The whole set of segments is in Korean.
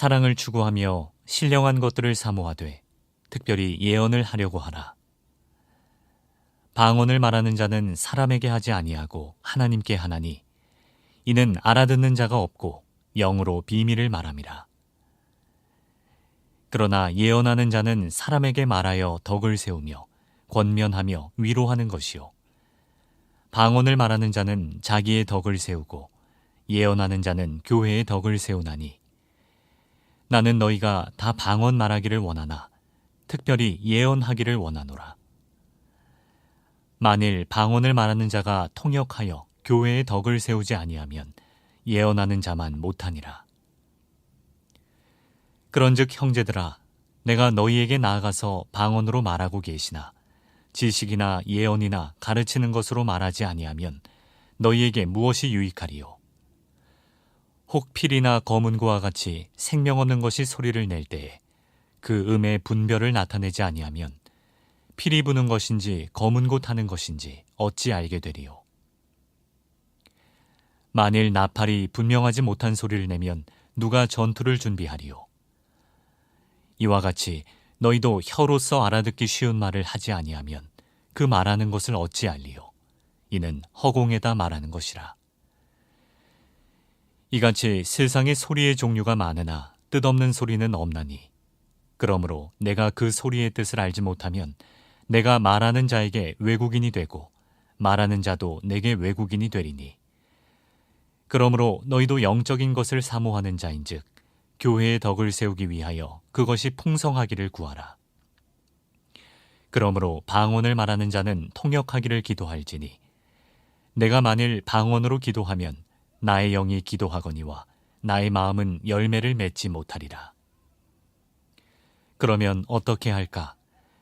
사랑을 추구하며 신령한 것들을 사모하되 특별히 예언을 하려고 하라. 방언을 말하는 자는 사람에게 하지 아니하고 하나님께 하나니 이는 알아듣는 자가 없고 영으로 비밀을 말함이라. 그러나 예언하는 자는 사람에게 말하여 덕을 세우며 권면하며 위로하는 것이요 방언을 말하는 자는 자기의 덕을 세우고 예언하는 자는 교회의 덕을 세우나니 나는 너희가 다 방언 말하기를 원하나 특별히 예언하기를 원하노라. 만일 방언을 말하는 자가 통역하여 교회의 덕을 세우지 아니하면 예언하는 자만 못하니라. 그런즉 형제들아, 내가 너희에게 나아가서 방언으로 말하고 계시나 지식이나 예언이나 가르치는 것으로 말하지 아니하면 너희에게 무엇이 유익하리요? 혹 필이나 검은고와 같이 생명 없는 것이 소리를 낼 때에 그 음의 분별을 나타내지 아니하면 필이 부는 것인지 검은고 타는 것인지 어찌 알게 되리요? 만일 나팔이 분명하지 못한 소리를 내면 누가 전투를 준비하리요? 이와 같이 너희도 혀로서 알아듣기 쉬운 말을 하지 아니하면 그 말하는 것을 어찌 알리요? 이는 허공에다 말하는 것이라. 이같이 세상에 소리의 종류가 많으나 뜻없는 소리는 없나니 그러므로 내가 그 소리의 뜻을 알지 못하면 내가 말하는 자에게 외국인이 되고 말하는 자도 내게 외국인이 되리니 그러므로 너희도 영적인 것을 사모하는 자인즉 교회의 덕을 세우기 위하여 그것이 풍성하기를 구하라. 그러므로 방언을 말하는 자는 통역하기를 기도할지니 내가 만일 방언으로 기도하면 나의 영이 기도하거니와 나의 마음은 열매를 맺지 못하리라. 그러면 어떻게 할까?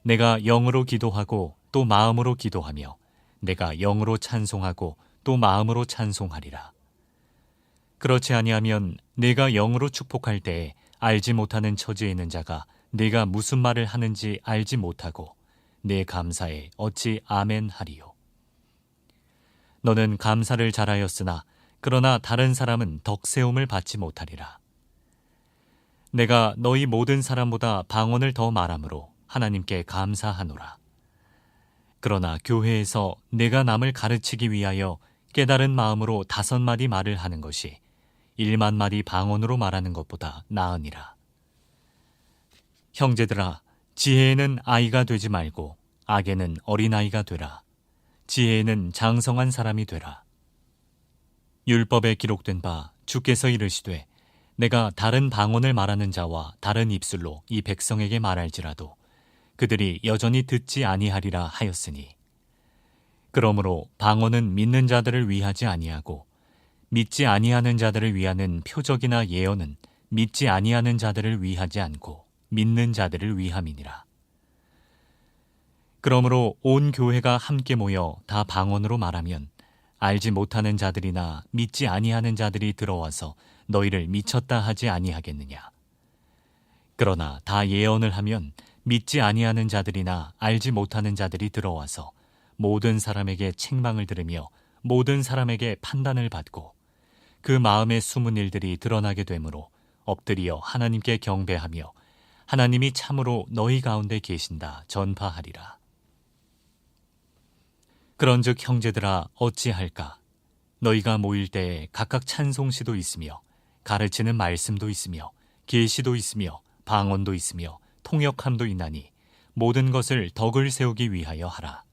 내가 영으로 기도하고 또 마음으로 기도하며 내가 영으로 찬송하고 또 마음으로 찬송하리라. 그렇지 아니하면 내가 영으로 축복할 때에 알지 못하는 처지에 있는 자가 내가 무슨 말을 하는지 알지 못하고 내 감사에 어찌 아멘 하리요. 너는 감사를 잘하였으나 그러나 다른 사람은 덕세움을 받지 못하리라. 내가 너희 모든 사람보다 방언을 더 말함으로 하나님께 감사하노라. 그러나 교회에서 내가 남을 가르치기 위하여 깨달은 마음으로 5마디 말을 하는 것이 1만 마디 방언으로 말하는 것보다 나으니라. 형제들아, 지혜에는 아이가 되지 말고 악에는 어린아이가 되라. 지혜에는 장성한 사람이 되라. 율법에 기록된 바 주께서 이르시되 내가 다른 방언을 말하는 자와 다른 입술로 이 백성에게 말할지라도 그들이 여전히 듣지 아니하리라 하였으니 그러므로 방언은 믿는 자들을 위하지 아니하고 믿지 아니하는 자들을 위하는 표적이나 예언은 믿지 아니하는 자들을 위하지 않고 믿는 자들을 위함이니라. 그러므로 온 교회가 함께 모여 다 방언으로 말하면 알지 못하는 자들이나 믿지 아니하는 자들이 들어와서 너희를 미쳤다 하지 아니하겠느냐. 그러나 다 예언을 하면 믿지 아니하는 자들이나 알지 못하는 자들이 들어와서 모든 사람에게 책망을 들으며 모든 사람에게 판단을 받고 그 마음의 숨은 일들이 드러나게 되므로 엎드려 하나님께 경배하며 하나님이 참으로 너희 가운데 계신다 전파하리라. 그런즉 형제들아 어찌할까? 너희가 모일 때에 각각 찬송시도 있으며 가르치는 말씀도 있으며 계시도 있으며 방언도 있으며 통역함도 있나니 모든 것을 덕을 세우기 위하여 하라.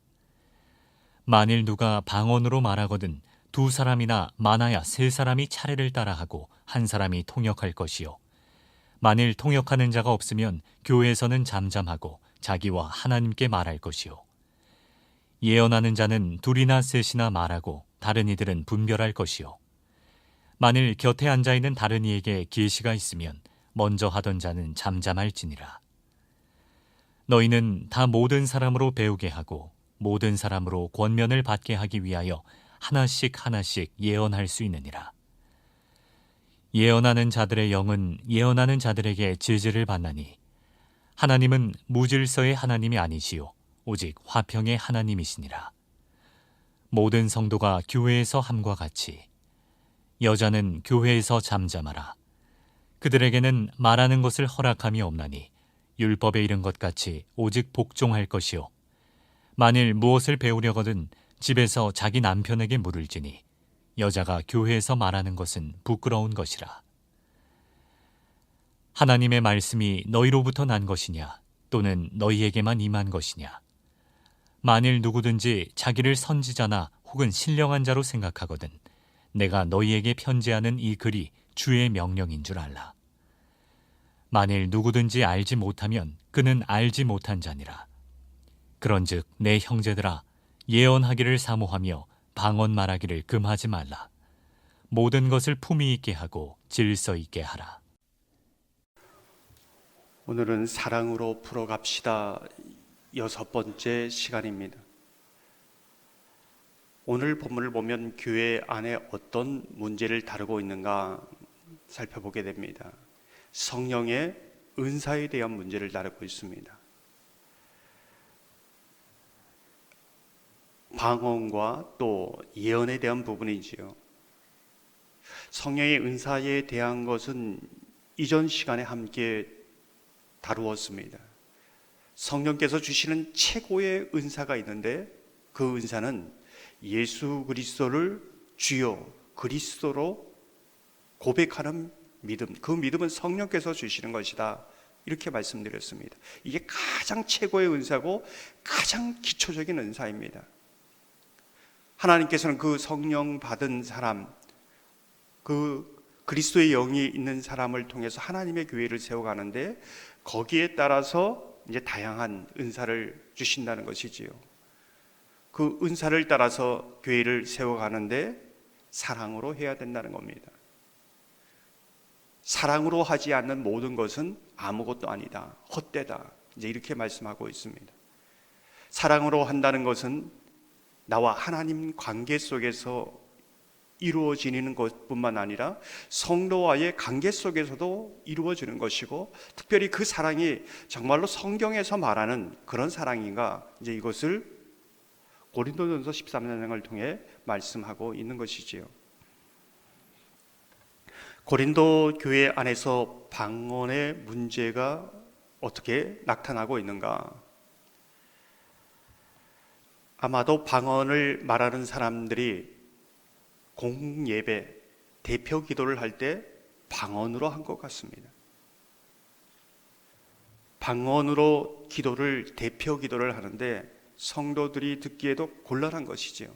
만일 누가 방언으로 말하거든 2사람이나 많아야 3사람이 차례를 따라하고 1사람이 통역할 것이요 만일 통역하는 자가 없으면 교회에서는 잠잠하고 자기와 하나님께 말할 것이요 예언하는 자는 2이나 3이나 말하고 다른 이들은 분별할 것이요 만일 곁에 앉아있는 다른 이에게 계시가 있으면 먼저 하던 자는 잠잠할지니라. 너희는 다 모든 사람으로 배우게 하고 모든 사람으로 권면을 받게 하기 위하여 하나씩 하나씩 예언할 수 있느니라. 예언하는 자들의 영은 예언하는 자들에게 지지를 받나니 하나님은 무질서의 하나님이 아니시요 오직 화평의 하나님이시니라. 모든 성도가 교회에서 함과 같이 여자는 교회에서 잠잠하라. 그들에게는 말하는 것을 허락함이 없나니 율법에 이른 것 같이 오직 복종할 것이요 만일 무엇을 배우려거든 집에서 자기 남편에게 물을지니 여자가 교회에서 말하는 것은 부끄러운 것이라. 하나님의 말씀이 너희로부터 난 것이냐 또는 너희에게만 임한 것이냐. 만일 누구든지 자기를 선지자나 혹은 신령한 자로 생각하거든 내가 너희에게 편지하는 이 글이 주의 명령인 줄 알라. 만일 누구든지 알지 못하면 그는 알지 못한 자니라. 그런즉 내 형제들아 예언하기를 사모하며 방언 말하기를 금하지 말라. 모든 것을 품위 있게 하고 질서 있게 하라. 오늘은 사랑으로 풀어갑시다 6번째 시간입니다. 오늘 본문을 보면 교회 안에 어떤 문제를 다루고 있는가 살펴보게 됩니다. 성령의 은사에 대한 문제를 다루고 있습니다. 방언과 또 예언에 대한 부분이지요. 성령의 은사에 대한 것은 이전 시간에 함께 다루었습니다. 성령께서 주시는 최고의 은사가 있는데 그 은사는 예수 그리스도를 주요 그리스도로 고백하는 믿음, 그 믿음은 성령께서 주시는 것이다, 이렇게 말씀드렸습니다. 이게 가장 최고의 은사고 가장 기초적인 은사입니다. 하나님께서는 그 성령 받은 사람, 그 그리스도의 영이 있는 사람을 통해서 하나님의 교회를 세워가는데 거기에 따라서 이제 다양한 은사를 주신다는 것이지요. 그 은사를 따라서 교회를 세워가는데 사랑으로 해야 된다는 겁니다. 사랑으로 하지 않는 모든 것은 아무것도 아니다, 헛되다, 이제 이렇게 말씀하고 있습니다. 사랑으로 한다는 것은 나와 하나님 관계 속에서 이루어지는 것뿐만 아니라 성도와의 관계 속에서도 이루어지는 것이고, 특별히 그 사랑이 정말로 성경에서 말하는 그런 사랑인가, 이제 이것을 고린도전서 13장을 통해 말씀하고 있는 것이지요. 고린도 교회 안에서 방언의 문제가 어떻게 나타나고 있는가? 아마도 방언을 말하는 사람들이 공예배, 대표 기도를 할 때 방언으로 한 것 같습니다. 방언으로 기도를, 대표 기도를 하는데 성도들이 듣기에도 곤란한 것이지요.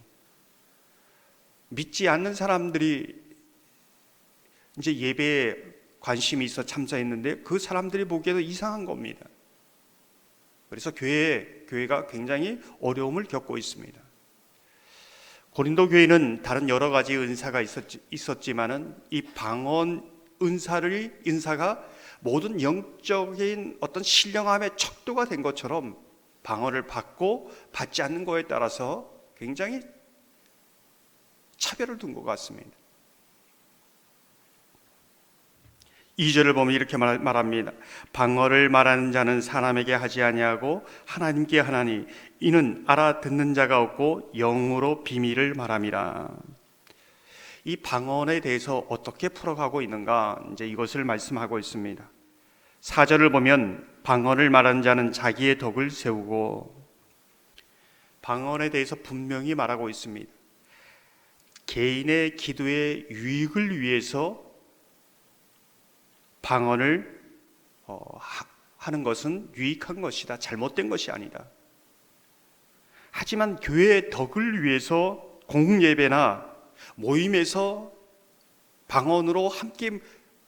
믿지 않는 사람들이 이제 예배에 관심이 있어 참석했는데 그 사람들이 보기에도 이상한 겁니다. 그래서 교회가 굉장히 어려움을 겪고 있습니다. 고린도 교회는 다른 여러 가지 은사가 있었지만은 이 방언 은사가 모든 영적인 어떤 신령함의 척도가 된 것처럼 방언을 받고 받지 않는 것에 따라서 굉장히 차별을 둔 것 같습니다. 2절을 보면 이렇게 말합니다. 방언을 말하는 자는 사람에게 하지 아니하고 하나님께 하나니 이는 알아듣는 자가 없고 영으로 비밀을 말함이라. 이 방언에 대해서 어떻게 풀어가고 있는가, 이제 이것을 말씀하고 있습니다. 4절을 보면 방언을 말하는 자는 자기의 덕을 세우고, 방언에 대해서 분명히 말하고 있습니다. 개인의 기도의 유익을 위해서 방언을 하는 것은 유익한 것이다, 잘못된 것이 아니다. 하지만 교회의 덕을 위해서 공예배나 모임에서 방언으로 함께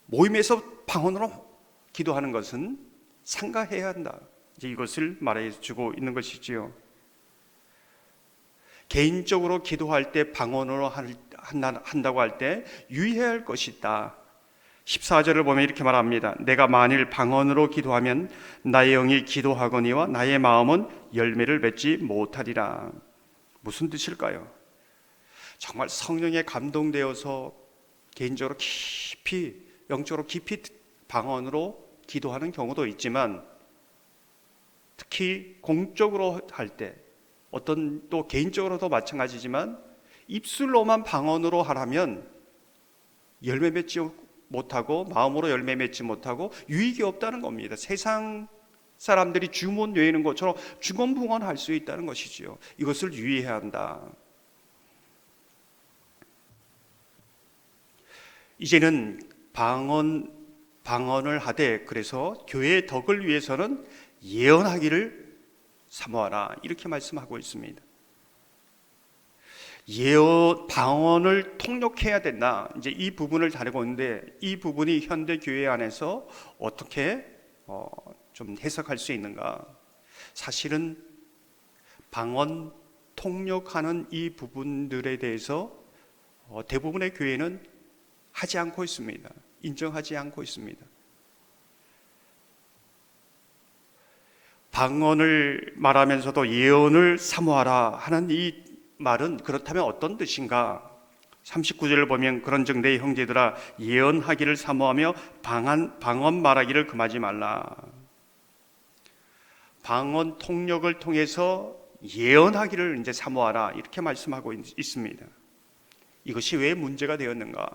모임에서 방언으로 기도하는 것은 삼가해야 한다, 이제 이것을 말해주고 있는 것이지요. 개인적으로 기도할 때 방언으로 한다고 할 때 유의해야 할 것이 있다. 14절을 보면 이렇게 말합니다. 내가 만일 방언으로 기도하면 나의 영이 기도하거니와 나의 마음은 열매를 맺지 못하리라. 무슨 뜻일까요? 정말 성령에 감동되어서 개인적으로 깊이, 영적으로 깊이 방언으로 기도하는 경우도 있지만, 특히 공적으로 할 때, 어떤 또 개인적으로도 마찬가지지만 입술로만 방언으로 하라면 열매 맺지 못하고 마음으로 열매 맺지 못하고 유익이 없다는 겁니다. 세상 사람들이 주문 외우는 것처럼 주거분간할 수 있다는 것이지요. 이것을 유의해야 한다. 이제는 방언을 하되, 그래서 교회의 덕을 위해서는 예언하기를 사모하라, 이렇게 말씀하고 있습니다. 방언을 통역해야 된다. 이제 이 부분을 다루고 있는데, 이 부분이 현대 교회 안에서 어떻게 좀 해석할 수 있는가? 사실은 방언 통역하는 이 부분들에 대해서 대부분의 교회는 하지 않고 있습니다. 인정하지 않고 있습니다. 방언을 말하면서도 예언을 사모하라 하는 이 말은 그렇다면 어떤 뜻인가? 39절을 보면 그런즉 내 형제들아 예언하기를 사모하며 방언 말하기를 금하지 말라. 방언 통역을 통해서 예언하기를 이제 사모하라, 이렇게 말씀하고 있습니다. 이것이 왜 문제가 되었는가?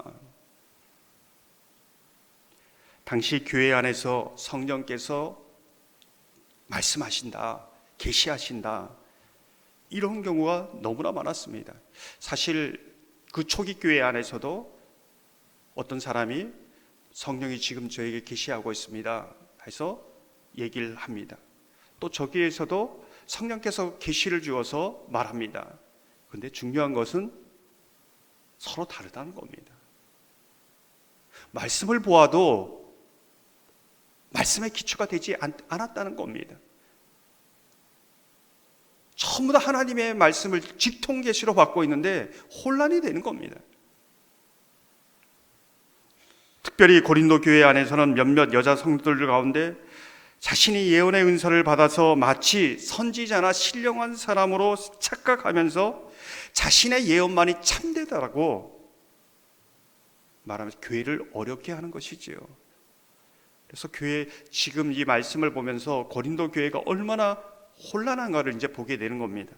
당시 교회 안에서 성령께서 말씀하신다, 계시하신다, 이런 경우가 너무나 많았습니다. 사실 그 초기 교회 안에서도 어떤 사람이 성령이 지금 저에게 계시하고 있습니다 해서 얘기를 합니다. 또 저기에서도 성령께서 계시를 주어서 말합니다. 그런데 중요한 것은 서로 다르다는 겁니다. 말씀을 보아도 말씀의 기초가 되지 않았다는 겁니다. 전부 다 하나님의 말씀을 직통 계시로 받고 있는데 혼란이 되는 겁니다. 특별히 고린도 교회 안에서는 몇몇 여자 성도들 가운데 자신이 예언의 은사를 받아서 마치 선지자나 신령한 사람으로 착각하면서 자신의 예언만이 참되다라고 말하면서 교회를 어렵게 하는 것이지요. 그래서 교회 지금 이 말씀을 보면서 고린도 교회가 얼마나 혼란한가를 이제 보게 되는 겁니다.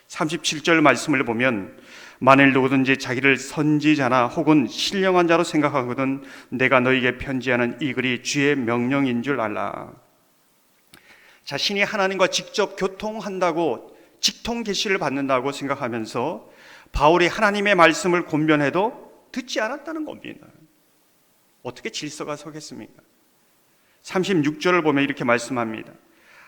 37절 말씀을 보면 만일 누구든지 자기를 선지자나 혹은 신령한 자로 생각하거든 내가 너에게 편지하는 이 글이 주의 명령인 줄 알라. 자신이 하나님과 직접 교통한다고 직통 계시를 받는다고 생각하면서 바울이 하나님의 말씀을 권면해도 듣지 않았다는 겁니다. 어떻게 질서가 서겠습니까? 36절을 보면 이렇게 말씀합니다.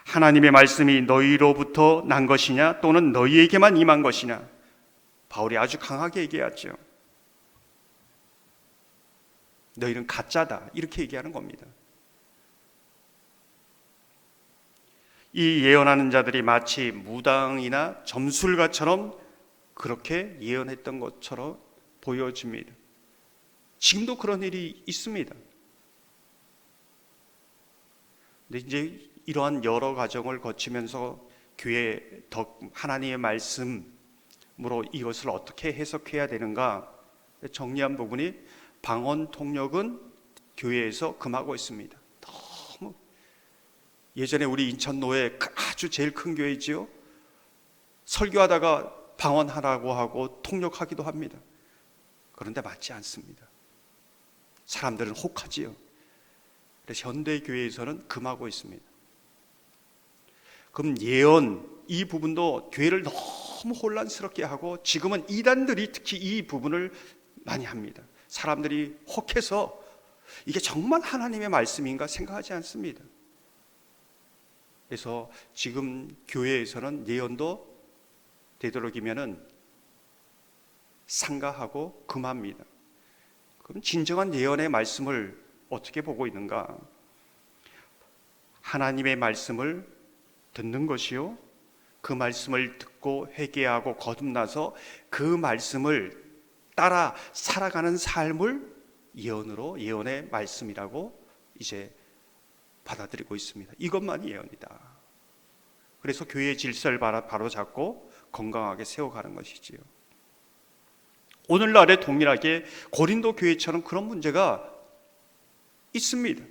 하나님의 말씀이 너희로부터 난 것이냐 또는 너희에게만 임한 것이냐. 바울이 아주 강하게 얘기하죠. 너희는 가짜다, 이렇게 얘기하는 겁니다. 이 예언하는 자들이 마치 무당이나 점술가처럼 그렇게 예언했던 것처럼 보여집니다. 지금도 그런 일이 있습니다. 근데 이제 이러한 여러 과정을 거치면서 교회 하나님의 말씀으로 이것을 어떻게 해석해야 되는가 정리한 부분이 방언 통역은 교회에서 금하고 있습니다. 너무 예전에 우리 인천노회 아주 제일 큰 교회지요. 설교하다가 방언하라고 하고 통역하기도 합니다. 그런데 맞지 않습니다. 사람들은 혹하지요. 그래서 현대 교회에서는 금하고 있습니다. 그럼 예언 이 부분도 교회를 너무 혼란스럽게 하고 지금은 이단들이 특히 이 부분을 많이 합니다. 사람들이 혹해서 이게 정말 하나님의 말씀인가 생각하지 않습니다. 그래서 지금 교회에서는 예언도 되도록이면은 삼가하고 금합니다. 그럼 진정한 예언의 말씀을 어떻게 보고 있는가? 하나님의 말씀을 듣는 것이요, 그 말씀을 듣고 회개하고 거듭나서 그 말씀을 따라 살아가는 삶을 예언의 말씀이라고 이제 받아들이고 있습니다. 이것만이 예언이다. 그래서 교회의 질서를 바로잡고 건강하게 세워가는 것이지요. 오늘날에 동일하게 고린도 교회처럼 그런 문제가 있습니다.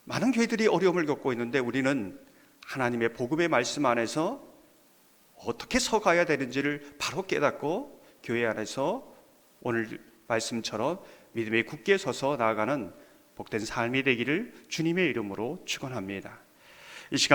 많은 교회들이 어려움을 겪고 있는데 우리는 하나님의 복음의 말씀 안에서 어떻게 서가야 되는지를 바로 깨닫고 교회 안에서 오늘 말씀처럼 믿음에 굳게 서서 나아가는 복된 삶이 되기를 주님의 이름으로 축원합니다.